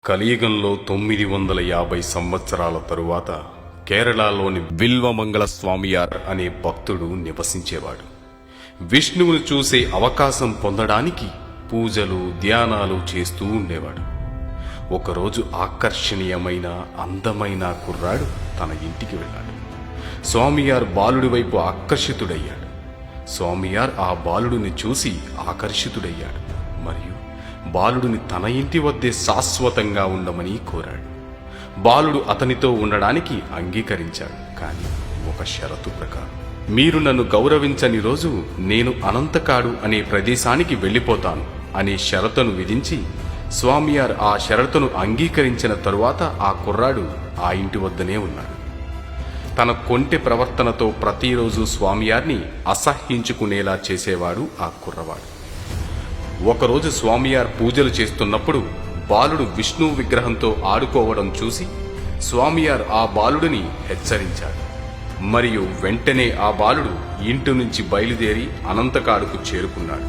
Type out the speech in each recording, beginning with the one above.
కలియుగంలో 950 సంవత్సరాల తరువాత కేరళలోని బిల్వమంగళ స్వామియార్ అనే భక్తుడు నివసించేవాడు. విష్ణువును చూసే అవకాశం పొందడానికి పూజలు ధ్యానాలు చేస్తూ ఉండేవాడు. ఒకరోజు ఆకర్షణీయమైన అందమైన కుర్రాడు తన ఇంటికి వెళ్ళాడు. స్వామియార్ బాలుడి వైపు ఆకర్షితుడయ్యాడు. స్వామియార్ ఆ బాలుడిని చూసి ఆకర్షితుడయ్యాడు మరియు బాలుడిని తన ఇంటి వద్దే శాశ్వతంగా ఉండమని కోరాడు. బాలుడు అతనితో ఉండడానికి అంగీకరించాడు. కానీ ఒక షరతు ప్రకారం, మీరు నన్ను గౌరవించని రోజు నేను అనంతకాడు అనే ప్రదేశానికి వెళ్ళిపోతాను అనే షరతును విధించి, స్వామియార్ ఆ షరతును అంగీకరించిన తరువాత ఆ కుర్రాడు ఆ ఇంటి వద్దనే ఉన్నాడు. తన కొంటె ప్రవర్తనతో ప్రతిరోజు స్వామియార్ని అసహ్యించుకునేలా చేసేవాడు ఆ కుర్రవాడు. ఒకరోజు స్వామియార్ పూజలు చేస్తున్నప్పుడు బాలుడు విష్ణు విగ్రహంతో ఆడుకోవడం చూసి స్వామియార్ ఆ బాలుడిని హెచ్చరించాడు. మరియు వెంటనే ఆ బాలుడు ఇంటి నుంచి బయలుదేరి అనంతకాడుకు చేరుకున్నాడు.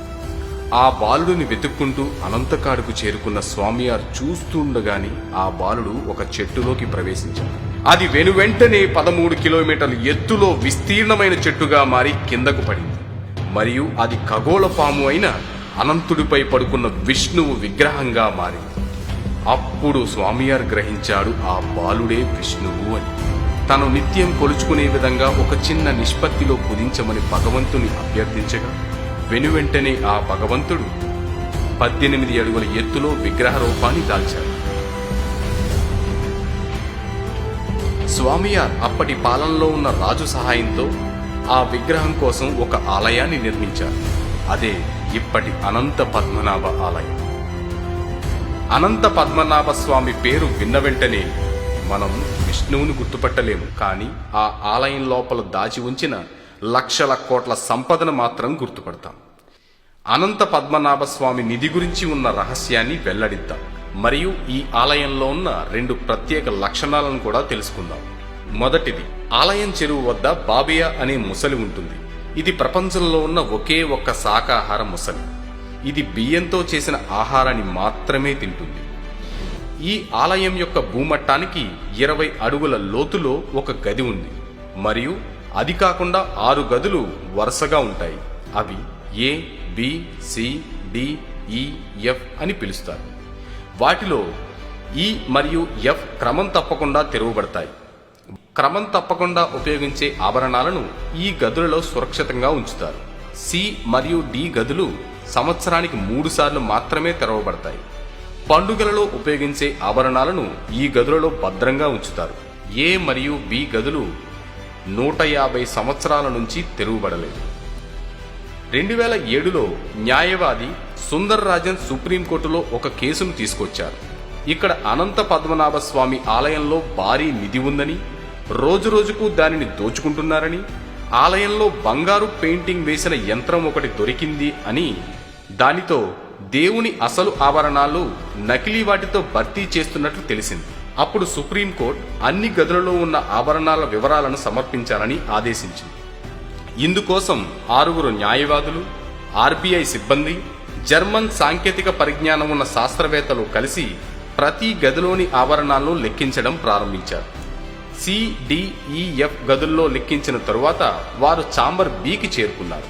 ఆ బాలుడిని వెతుక్కుంటూ అనంతకాడుకు చేరుకున్న స్వామియార్ చూస్తుండగానే ఆ బాలుడు ఒక చెట్టులోకి ప్రవేశించాడు. అది వెనువెంటనే 13 కిలోమీటర్ల ఎత్తులో విస్తీర్ణమైన చెట్టుగా మారి కిందకు పడింది. మరియు అది ఖగోళ పాము అయిన అనంతుడిపై పడుకున్న విష్ణువు విగ్రహంగా మారింది. అప్పుడు స్వామియార్ గ్రహించాడు ఆ బాలుడే విష్ణువు అని. తను నిత్యం కొలుచుకునే విధంగా ఒక చిన్న నిష్పత్తిలో కుదించమని భగవంతుని అభ్యర్థించగా వెనువెంటనే ఆ భగవంతుడు 18 అడుగుల ఎత్తులో విగ్రహ రూపాన్ని దాల్చాడు. స్వామియార్ అప్పటి పాలనలో ఉన్న రాజు సహాయంతో ఆ విగ్రహం కోసం ఒక ఆలయాన్ని నిర్మించారు. అదే ఇప్పటి అనంత పద్మనాభ ఆలయం. అనంత పద్మనాభ స్వామి పేరు విన్న వెంటనే మనం విష్ణువుని గుర్తుపట్టలేము, కానీ ఆ ఆలయం లోపల దాచి ఉంచిన లక్షల కోట్ల సంపదను మాత్రం గుర్తుపడతాం. అనంత పద్మనాభ స్వామి నిధి గురించి ఉన్న రహస్యాన్ని వెల్లడిద్దాం మరియు ఈ ఆలయంలో ఉన్న 2 ప్రత్యేక లక్షణాలను కూడా తెలుసుకుందాం. మొదటిది, ఆలయం చెరువు వద్ద బాబియా అనే ముసలి ఉంటుంది. ఇది ప్రపంచంలో ఉన్న ఒకే ఒక్క శాకాహార ముసలి. ఇది బియ్యంతో చేసిన ఆహారాన్ని మాత్రమే తింటుంది. ఈ ఆలయం యొక్క భూమట్టానికి 20 అడుగుల లోతులో ఒక గది ఉంది మరియు అది కాకుండా 6 గదులు వరుసగా ఉంటాయి. అవి ఏ, బి, సి, డి, ఈ, ఎఫ్ అని పిలుస్తారు. వాటిలో ఈ మరియు ఎఫ్ క్రమం తప్పకుండా తెరవబడతాయి. క్రమం తప్పకుండా ఉపయోగించే ఆభరణాలను ఈ గదులలో సురక్షితంగా ఉంచుతారు. సి మరియు డి గదులు సంవత్సరానికి 3 సార్లు మాత్రమే తెరవబడతాయి. పండుగలలో ఉపయోగించే ఆభరణాలను ఈ గదులలో భద్రంగా ఉంచుతారు. ఏ మరియు బి గదులు 150 సంవత్సరాల నుంచి తెరవబడలేదు. 2007లో న్యాయవాది సుందర్ రాజన్ సుప్రీంకోర్టులో ఒక కేసును తీసుకొచ్చారు. ఇక్కడ అనంత పద్మనాభ స్వామి ఆలయంలో భారీ నిధి ఉందని, రోజురోజుకు దానిని దోచుకుంటున్నారని, ఆలయంలో బంగారు పెయింటింగ్ వేసిన యంత్రం ఒకటి దొరికింది అని, దానితో దేవుని అసలు ఆభరణాలు నకిలీ వాటితో భర్తీ చేస్తున్నట్లు తెలిసింది. అప్పుడు సుప్రీంకోర్టు అన్ని గదులలో ఉన్న ఆభరణాల వివరాలను సమర్పించాలని ఆదేశించింది. ఇందుకోసం 6 న్యాయవాదులు, ఆర్బీఐ సిబ్బంది, జర్మన్ సాంకేతిక పరిజ్ఞానం ఉన్న శాస్త్రవేత్తలు కలిసి ప్రతి గదిలోని ఆభరణాలను లెక్కించడం ప్రారంభించారు. సిడిఈఎఫ్ గదుల్లో లెక్కించిన తరువాత వారు ఛాంబర్ బికి చేరుకున్నారు.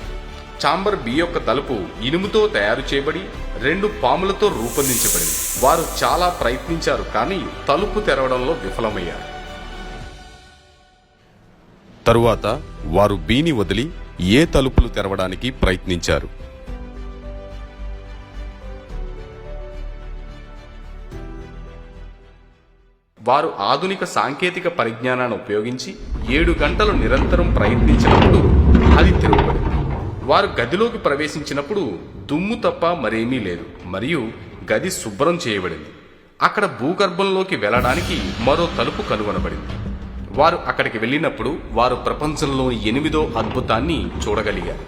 ఛాంబర్ బి యొక్క తలుపు ఇనుముతో తయారు చేయబడి 2 పాములతో రూపొందించబడింది. వారు చాలా ప్రయత్నించారు, కానీ తలుపు తెరవడంలో విఫలమయ్యారు. తరువాత వారు బిని వదిలి ఏ తలుపులు తెరవడానికి ప్రయత్నించారు. వారు ఆధునిక సాంకేతిక పరిజ్ఞానాన్ని ఉపయోగించి 7 గంటలు నిరంతరం ప్రయత్నించినప్పుడు అది తెరవబడింది. వారు గదిలోకి ప్రవేశించినప్పుడు దుమ్ము తప్ప మరేమీ లేదు మరియు గది శుభ్రం చేయబడింది. అక్కడ భూగర్భంలోకి వెళ్ళడానికి మరో తలుపు కనుగొనబడింది. వారు అక్కడికి వెళ్ళినప్పుడు వారు ప్రపంచంలోని 8వ అద్భుతాన్ని చూడగలిగారు.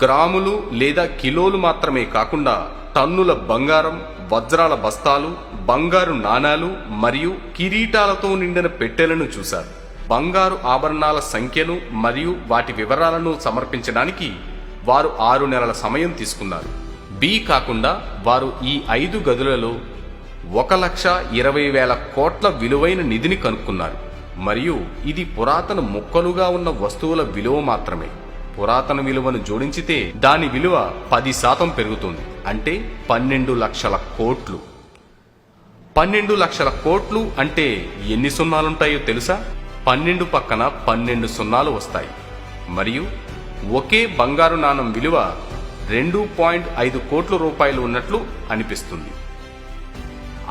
గ్రాములు లేదా కిలోలు మాత్రమే కాకుండా టన్నుల బంగారం, వజ్రాల బస్తాలు, బంగారు నాణాలు మరియు కిరీటాలతో నిండిన పెట్టెలను చూశారు. బంగారు ఆభరణాల సంఖ్యను మరియు వాటి వివరాలను సమర్పించడానికి వారు 6 నెలల సమయం తీసుకున్నారు. బి కాకుండా వారు ఈ 5 గదులలో 1,20,000 కోట్ల విలువైన నిధిని కనుక్కున్నారు. మరియు ఇది పురాతన ముక్కలుగా ఉన్న వస్తువుల విలువ మాత్రమే. పురాతన విలువను జోడించితే దాని విలువ 10% పెరుగుతుంది. అంటే 12 లక్షల కోట్లు. 12 లక్షల కోట్లు అంటే ఎన్ని సున్నాలుంటాయో తెలుసా? 12 పక్కన 12 సున్నాలు వస్తాయి. మరియు ఒకే బంగారు నాణం విలువ 2.5 కోట్ల రూపాయలు ఉన్నట్లు అనిపిస్తుంది.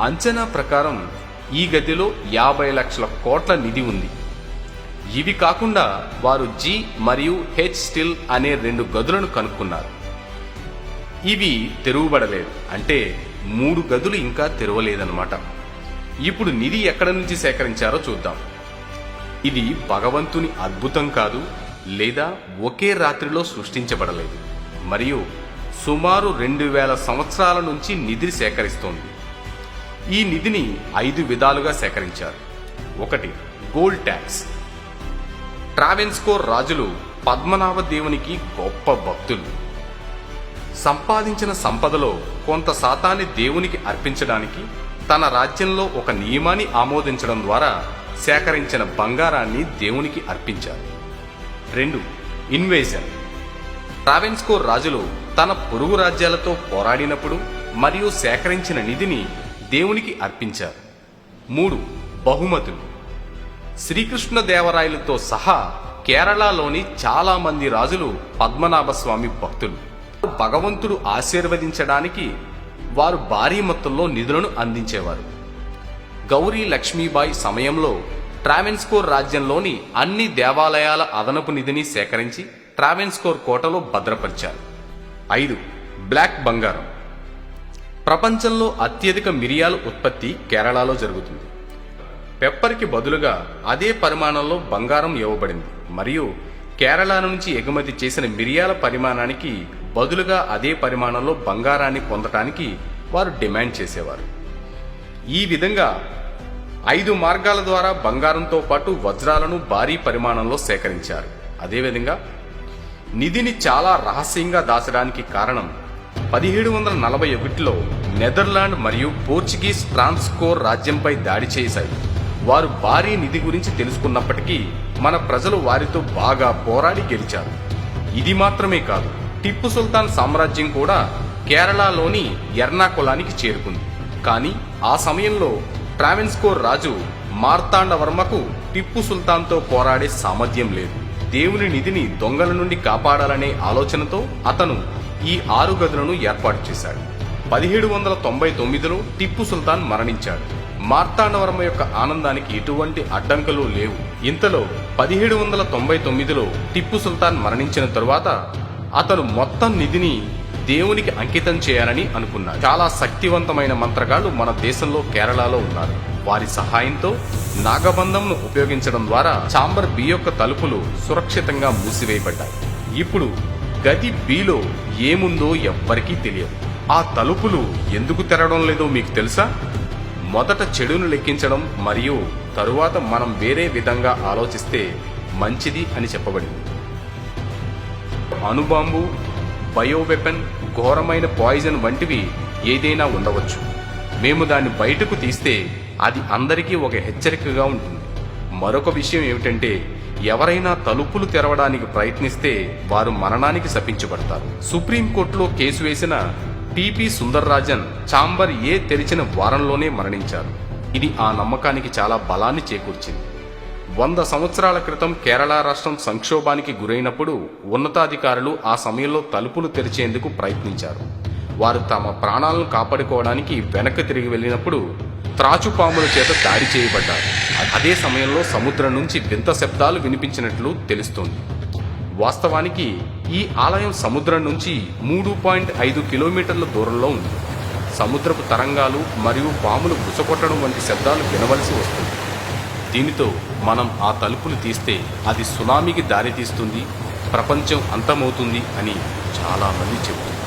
అంచనా ప్రకారం ఈ గదిలో 50 లక్షల కోట్ల నిధి ఉంది. ఇవి కాకుండా వారు జి మరియు హెచ్ స్టిల్ అనే 2 గదులను కనుక్కున్నారు. ఇవి తెరువబడలేదు. అంటే 3 గదులు ఇంకా తెరవలేదన్నమాట. ఇప్పుడు నిధి ఎక్కడ నుంచి సేకరించారో చూద్దాం. ఇది భగవంతుని అద్భుతం కాదు, లేదా ఒకే రాత్రిలో సృష్టించబడలేదు. మరియు సుమారు 2000 సంవత్సరాల నుంచి నిధిని సేకరిస్తోంది. ఈ నిధిని 5 విధాలుగా సేకరించారు. 1. Gold tax. ట్రావెన్స్కోర్ రాజులు పద్మనాభ దేవునికి గొప్ప భక్తులు. సంపాదించిన సంపదలో కొంత శాతాన్ని దేవునికి అర్పించడానికి తన రాజ్యంలో ఒక నియమాన్ని ఆమోదించడం ద్వారా సేకరించిన బంగారాన్ని దేవునికి అర్పించారు. 2. ఇన్వేజన్. ట్రావెన్స్కోర్ రాజులు తన పొరుగు రాజ్యాలతో పోరాడినప్పుడు మరియు సేకరించిన నిధిని దేవునికి అర్పించారు. 3. బహుమతులు. శ్రీకృష్ణదేవరాయలతో సహా కేరళలోని చాలా మంది రాజులు పద్మనాభ స్వామి భక్తులు. భగవంతుడు ఆశీర్వదించడానికి వారు భారీ మొత్తంలో నిధులను అందించేవారు. గౌరీ లక్ష్మీబాయి సమయంలో ట్రావెన్స్కోర్ రాజ్యంలోని అన్ని దేవాలయాల అదనపు నిధిని సేకరించి ట్రావెన్స్కోర్ కోటలో భద్రపరిచారు. 5. బ్లాక్ బంగారం. ప్రపంచంలో అత్యధిక మిరియాల ఉత్పత్తి కేరళలో జరుగుతుంది. పెప్పర్కి బదులుగా అదే పరిమాణంలో బంగారం ఇవ్వబడింది. మరియు కేరళ నుంచి ఎగుమతి చేసిన మిరియాల పరిమాణానికి బదులుగా అదే పరిమాణంలో బంగారాన్ని పొందటానికి వారు డిమాండ్ చేసేవారు. ఈ విధంగా 5 మార్గాల ద్వారా బంగారంతో పాటు వజ్రాలను భారీ పరిమాణంలో సేకరించారు. అదేవిధంగా నిధిని చాలా రహస్యంగా దాచడానికి కారణం 1741లో నెదర్లాండ్ మరియు పోర్చుగీస్ ట్రాన్స్కోర్ రాజ్యంపై దాడి చేశాయి. వారు భారీ నిధి గురించి తెలుసుకున్నప్పటికీ మన ప్రజలు వారితో బాగా పోరాడి గెలిచారు. ఇది మాత్రమే కాదు, టిప్పు సుల్తాన్ సామ్రాజ్యం కూడా కేరళలోని ఎర్నాకులానికి చేరుకుంది. కానీ ఆ సమయంలో ట్రావెన్స్కోర్ రాజు మార్తాండవర్మకు టిప్పు సుల్తాన్తో పోరాడే సామర్థ్యం లేదు. దేవుని నిధిని దొంగల నుండి కాపాడాలనే ఆలోచనతో అతను ఈ 6 గదులను ఏర్పాటు చేశాడు. 1799లో టిప్పు సుల్తాన్ మరణించాడు. మార్తాండవర్మ యొక్క ఆనందానికి ఎటువంటి అడ్డంకులు లేవు. ఇంతలో 1799లో టిప్పు సుల్తాన్ మరణించిన తరువాత అతను మొత్తం నిధిని దేవునికి అంకితం చేయాలని అనుకున్నాడు. చాలా శక్తివంతమైన మంత్రగాళ్లు మన దేశంలో కేరళలో ఉన్నారు. వారి సహాయంతో నాగబంధంను ఉపయోగించడం ద్వారా ఛాంబర్ బి యొక్క తలుపులు సురక్షితంగా మూసివేయబడ్డాయి. ఇప్పుడు గది బిలో ఏముందో ఎవ్వరికీ తెలియదు. ఆ తలుపులు ఎందుకు తెరవడం లేదో మీకు తెలుసా? మొదట చెడును లెక్కించడం మరియు తరువాత మనం వేరే విధంగా ఆలోచిస్తే మంచిది అని చెప్పబడింది. అణుబాంబు, బయోవెపన్, ఘోరమైన పాయిజన్ వంటివి ఏదైనా ఉండవచ్చు. మేము దాన్ని బయటకు తీస్తే అది అందరికీ ఒక హెచ్చరికగా ఉంటుంది. మరొక విషయం ఏమిటంటే, ఎవరైనా తలుపులు తెరవడానికి ప్రయత్నిస్తే వారు మరణానికి శపించబడతారు. సుప్రీంకోర్టులో కేసు వేసిన టిపి సుందర్రాజన్ ఛాంబర్ ఏ తెరిచిన వారంలోనే మరణించారు. ఇది ఆ నమ్మకానికి చాలా బలాన్ని చేకూర్చింది. 100 సంవత్సరాల క్రితం కేరళ రాష్ట్రం సంక్షోభానికి గురైనప్పుడు ఉన్నతాధికారులు ఆ సమయంలో తలుపులు తెరిచేందుకు ప్రయత్నించారు. వారు తమ ప్రాణాలను కాపాడుకోవడానికి వెనక్కి తిరిగి వెళ్ళినప్పుడు త్రాచుపాముల చేత దాడి చేయబడ్డారు. అదే సమయంలో సముద్రం నుంచి వింత శబ్దాలు వినిపించినట్లు తెలుస్తోంది. వాస్తవానికి ఈ ఆలయం సముద్రం నుంచి 3.5 కిలోమీటర్ల దూరంలో ఉంది. సముద్రపు తరంగాలు మరియు పాములు బుసకొట్టడం వంటి శబ్దాలు వినవలసి వస్తుంది. దీనితో మనం ఆ తలుపులు తీస్తే అది సునామీకి దారితీస్తుంది, ప్రపంచం అంతమవుతుంది అని చాలామంది చెబుతున్నారు.